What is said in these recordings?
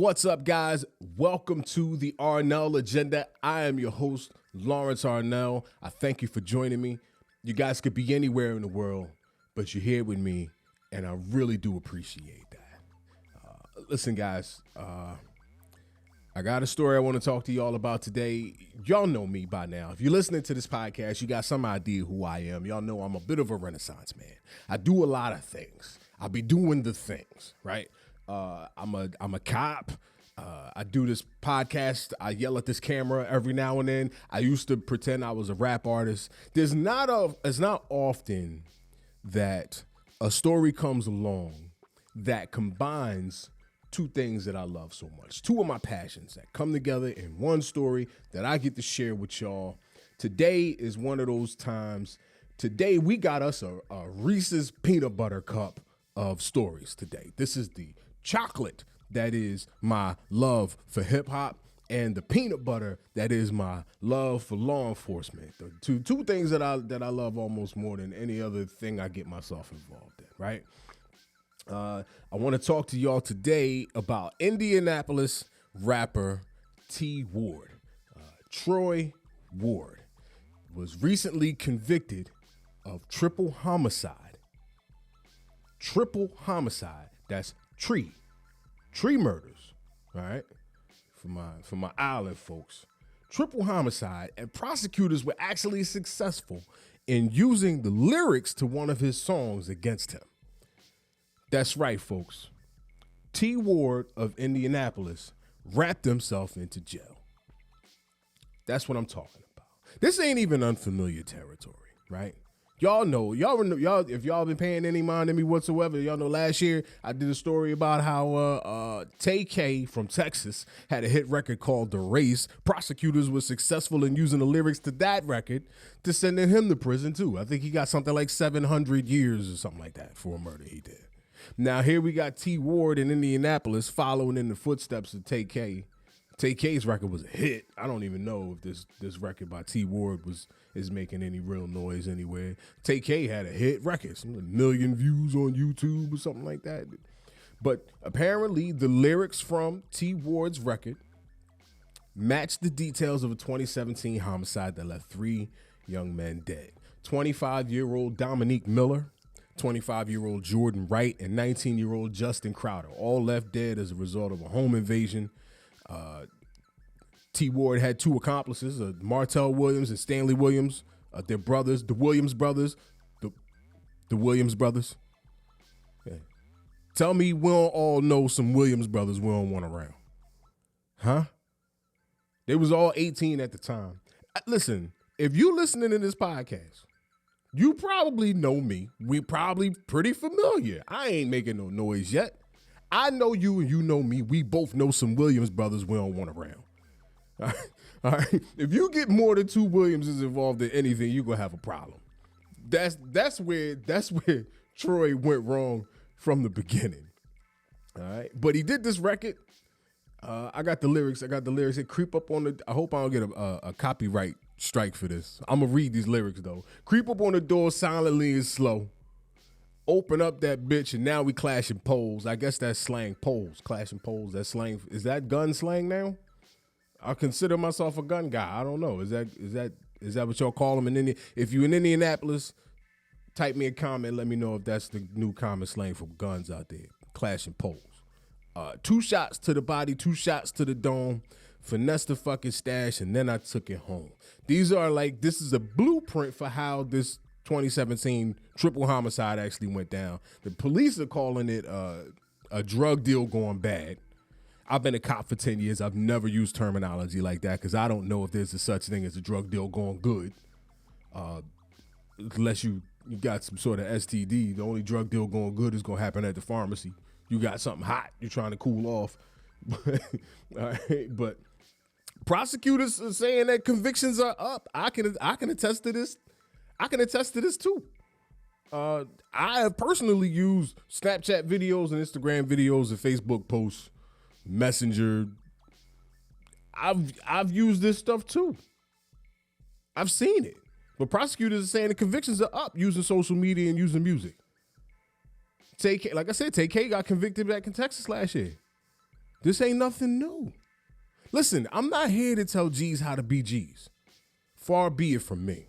What's up, guys? Welcome to the Arnell Agenda. I am your host, Lawrence Arnell. I thank you for joining me. You guys could be anywhere in the world, but you're here with me, and I really do appreciate that. Listen, guys, I got a story I want to talk to y'all about today. Y'all know me by now. If you're listening to this podcast, you got some idea who I am. Y'all know I'm a bit of a Renaissance man. I do a lot of things. I be doing the things, right? I'm a cop. I do this podcast. I yell at this camera every now and then. I used to pretend I was a rap artist. It's not often that a story comes along that combines two things that I love so much. Two of my passions that come together in one story that I get to share with y'all. Today is one of those times. Today we got us a Reese's peanut butter cup of stories today. This is the chocolate that is my love for hip hop, and the peanut butter that is my love for law enforcement. The two things that I love almost more than any other thing I get myself involved in, right? I want to talk to y'all today about Indianapolis rapper T. Ward. Troy Ward was recently convicted of triple homicide. Triple homicide. That's tree murders, all right? For my island folks. Triple homicide, and prosecutors were actually successful in using the lyrics to one of his songs against him. That's right, folks. T. Ward of Indianapolis rapped himself into jail. That's what I'm talking about. This ain't even unfamiliar territory, right? Y'all know, if y'all been paying any mind to me whatsoever, y'all know last year I did a story about how TK from Texas had a hit record called The Race. Prosecutors were successful in using the lyrics to that record to sending him to prison too. I think he got something like 700 years or something like that for a murder he did. Now here we got T. Ward in Indianapolis following in the footsteps of TK. TK's record was a hit. I don't even know if this record by T. Ward is making any real noise anywhere. TK had a hit record, some 1 million views on YouTube or something like that. But apparently the lyrics from T. Ward's record matched the details of a 2017 homicide that left 3 young men dead. 25-year-old Dominique Miller, 25-year-old Jordan Wright, and 19-year-old Justin Crowder, all left dead as a result of a home invasion. T. Ward had 2 accomplices, Martell Williams and Stanley Williams. Their brothers, the Williams brothers. The Williams brothers. Yeah. Tell me we don't all know some Williams brothers we don't want around. Huh? They was all 18 at the time. Listen, if you listening to this podcast, you probably know me. We probably pretty familiar. I ain't making no noise yet. I know you and you know me. We both know some Williams brothers we don't want around. All right. If you get more than 2 Williamses involved in anything, you're gonna have a problem. That's where Troy went wrong from the beginning. All right. But he did this record. I got the lyrics. It creep up on the. I hope I don't get a copyright strike for this. I'm gonna read these lyrics though. Creep up on the door silently and slow. Open up that bitch, and now we clashing poles. I guess that's slang. Poles, clashing poles. That's slang. Is that gun slang now? I consider myself a gun guy. I don't know. Is that what y'all call them in India? If you in Indianapolis, type me a comment. Let me know if that's the new common slang for guns out there. Clashing poles. 2 shots to the body, 2 shots to the dome. Finesse the fucking stash, and then I took it home. This is a blueprint for how this 2017 triple homicide actually went down. The police are calling it a drug deal going bad. I've been a cop for 10 years. I've never used terminology like that because I don't know if there's a such thing as a drug deal going good. Unless you got some sort of STD. The only drug deal going good is going to happen at the pharmacy. You got something hot. You're trying to cool off. All right, but prosecutors are saying that convictions are up. I can attest to this. I can attest to this too. I have personally used Snapchat videos and Instagram videos and Facebook posts, Messenger. I've used this stuff too. I've seen it. But prosecutors are saying the convictions are up using social media and using music. TK, like I said, TK got convicted back in Texas last year. This ain't nothing new. Listen, I'm not here to tell G's how to be G's. Far be it from me.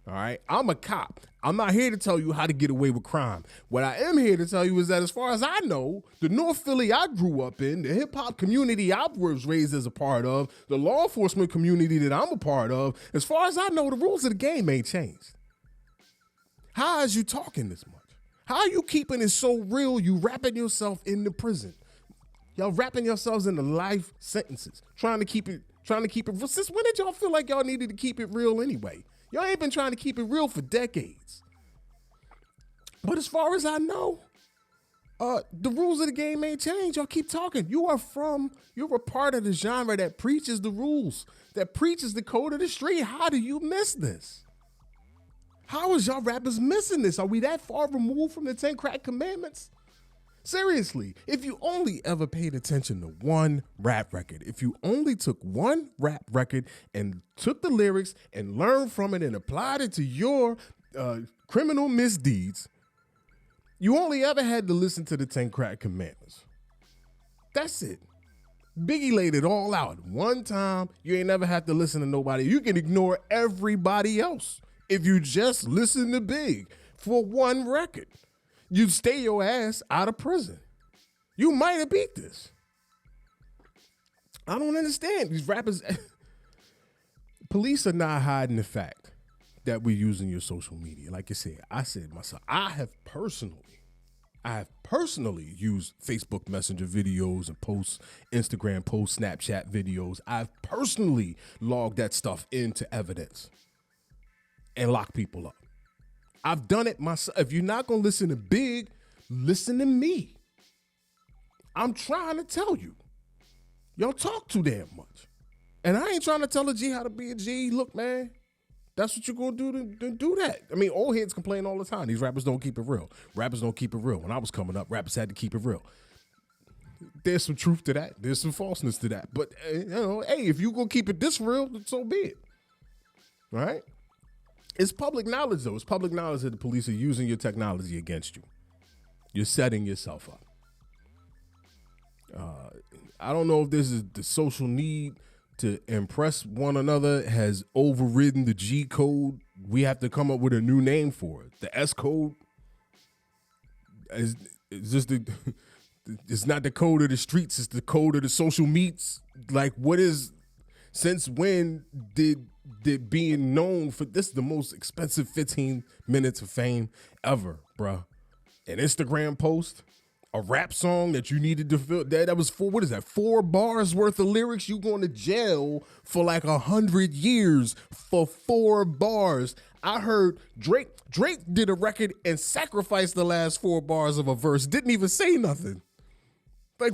All right? I'm a cop. I'm not here to tell you how to get away with crime. What I am here to tell you is that as far as I know, the North Philly I grew up in, the hip-hop community I was raised as a part of, the law enforcement community that I'm a part of, as far as I know, the rules of the game ain't changed. How is you talking this much? How are you keeping it so real you wrapping yourself in the prison? Y'all wrapping yourselves into life sentences, trying to keep it real. Since when did y'all feel like y'all needed to keep it real anyway? Y'all ain't been trying to keep it real for decades. But as far as I know, the rules of the game ain't changed. Y'all keep talking. You're a part of the genre that preaches the rules, that preaches the code of the street. How do you miss this? How is y'all rappers missing this? Are we that far removed from the 10 crack commandments? Seriously, if you only ever paid attention to one rap record, if you only took one rap record and took the lyrics and learned from it and applied it to your criminal misdeeds, you only ever had to listen to the 10 crack commandments. That's it. Biggie laid it all out. One time, you ain't never had to listen to nobody. You can ignore everybody else if you just listen to Big for one record. You'd stay your ass out of prison. You might have beat this. I don't understand. These rappers, police are not hiding the fact that we're using your social media. Like I said myself, I have personally used Facebook Messenger videos and posts, Instagram posts, Snapchat videos. I've personally logged that stuff into evidence and locked people up. I've done it myself. If you're not going to listen to Big, listen to me. I'm trying to tell you. Y'all talk too damn much. And I ain't trying to tell a G how to be a G. Look, man, that's what you're going to do to do that. I mean, old heads complain all the time. These rappers don't keep it real. Rappers don't keep it real. When I was coming up, rappers had to keep it real. There's some truth to that. There's some falseness to that. But, hey, if you're going to keep it this real, so be it. All right? It's public knowledge, though. It's public knowledge that the police are using your technology against you. You're setting yourself up. I don't know if this is the social need to impress one another has overridden the G code. We have to come up with a new name for it. The S code is just it's not the code of the streets. It's the code of the social meets. Like, since when did being known for this is the most expensive 15 minutes of fame ever, bruh. An Instagram post, a rap song that you needed to fill, that was 4 bars worth of lyrics. You going to jail for like 100 years for 4 bars. I heard Drake did a record and sacrificed the last 4 bars of a verse. Didn't even say nothing. Like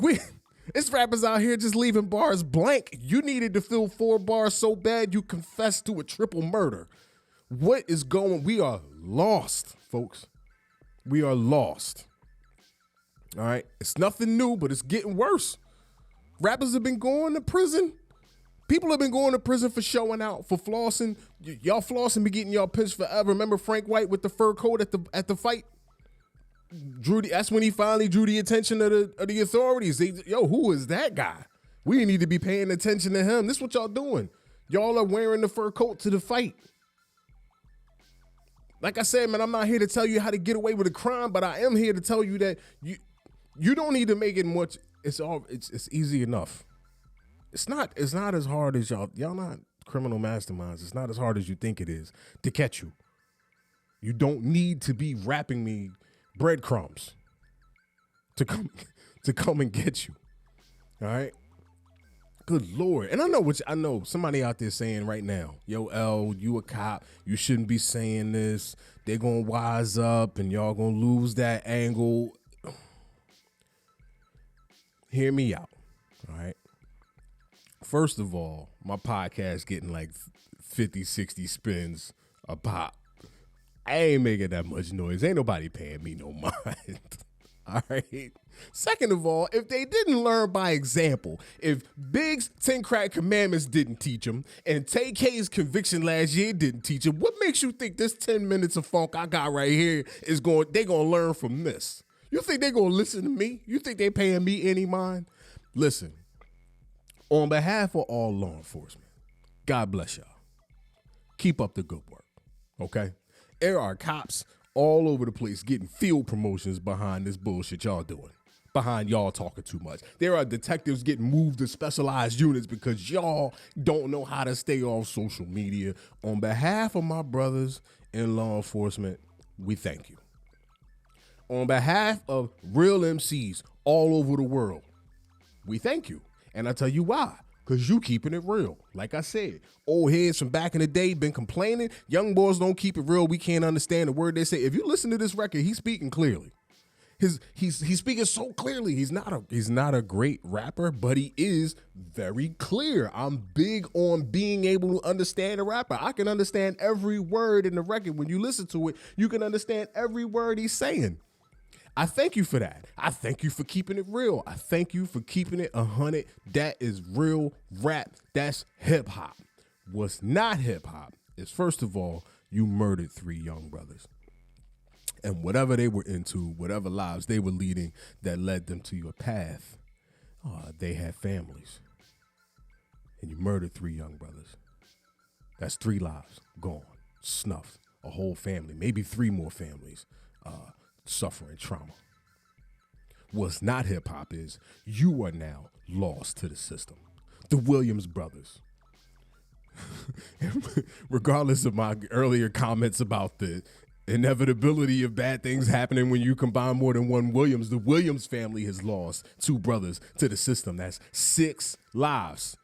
it's rappers out here just leaving bars blank. You needed to fill 4 bars so bad you confessed to a triple murder. What is going? We are lost, folks. We are lost. All right. It's nothing new, but it's getting worse. Rappers have been going to prison. People have been going to prison for showing out, for flossing. Y'all flossing be getting y'all pinched forever. Remember Frank White with the fur coat at the fight? That's when he finally drew the attention of the authorities. Who is that guy? We need to be paying attention to him. This is what y'all doing. Y'all are wearing the fur coat to the fight. Like I said, man, I'm not here to tell you how to get away with a crime, but I am here to tell you that you don't need to make it much. It's easy enough. It's not as hard as y'all not criminal masterminds. It's not as hard as you think it is to catch you. You don't need to be rapping me breadcrumbs to come and get you. All right. Good Lord. And I know somebody out there saying right now, yo, L, you a cop. You shouldn't be saying this. They're going to wise up and y'all going to lose that angle. Hear me out. All right. First of all, my podcast getting like 50, 60 spins a pop. I ain't making that much noise. Ain't nobody paying me no mind. All right. Second of all, if they didn't learn by example, if Big's 10 crack commandments didn't teach them, and TK's conviction last year didn't teach them, what makes you think this 10 minutes of funk I got right here they gonna learn from this? You think they gonna listen to me? You think they paying me any mind? Listen, on behalf of all law enforcement, God bless y'all. Keep up the good work, okay? There are cops all over the place getting field promotions behind this bullshit y'all doing, behind y'all talking too much. There are detectives getting moved to specialized units because y'all don't know how to stay off social media. On behalf of my brothers in law enforcement, we thank you. On behalf of real MCs all over the world, we thank you. And I tell you why. Because you keeping it real. Like I said, old heads from back in the day been complaining. Young boys don't keep it real. We can't understand the word they say. If you listen to this record, he's speaking clearly. He's speaking so clearly. He's not a great rapper, but he is very clear. I'm big on being able to understand a rapper. I can understand every word in the record. When you listen to it, you can understand every word he's saying. I thank you for that. I thank you for keeping it real. I thank you for keeping it 100. That is real rap. That's hip hop. What's not hip hop is, first of all, you murdered 3 young brothers. And whatever they were into, whatever lives they were leading that led them to your path, they had families. And you murdered 3 young brothers. That's 3 lives gone, snuffed, a whole family, maybe 3 more families suffering trauma. What's not hip hop is you are now lost to the system. The Williams brothers. Regardless of my earlier comments about the inevitability of bad things happening when you combine more than one Williams, the Williams family has lost 2 brothers to the system. That's 6 lives.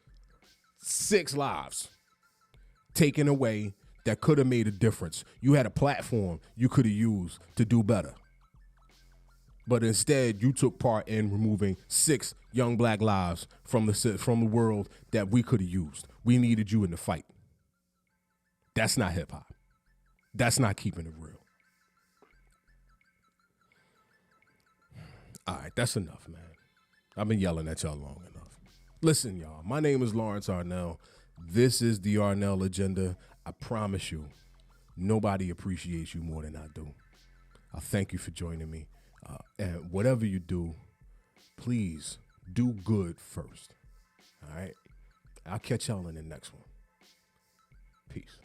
6 lives taken away that could have made a difference. You had a platform you could have used to do better. But instead, you took part in removing 6 young black lives from the world that we could have used. We needed you in the fight. That's not hip hop. That's not keeping it real. All right, that's enough, man. I've been yelling at y'all long enough. Listen, y'all, my name is Lawrence Arnell. This is the Arnell Agenda. I promise you, nobody appreciates you more than I do. I thank you for joining me. And whatever you do, please do good first. All right? I'll catch y'all in the next one. Peace.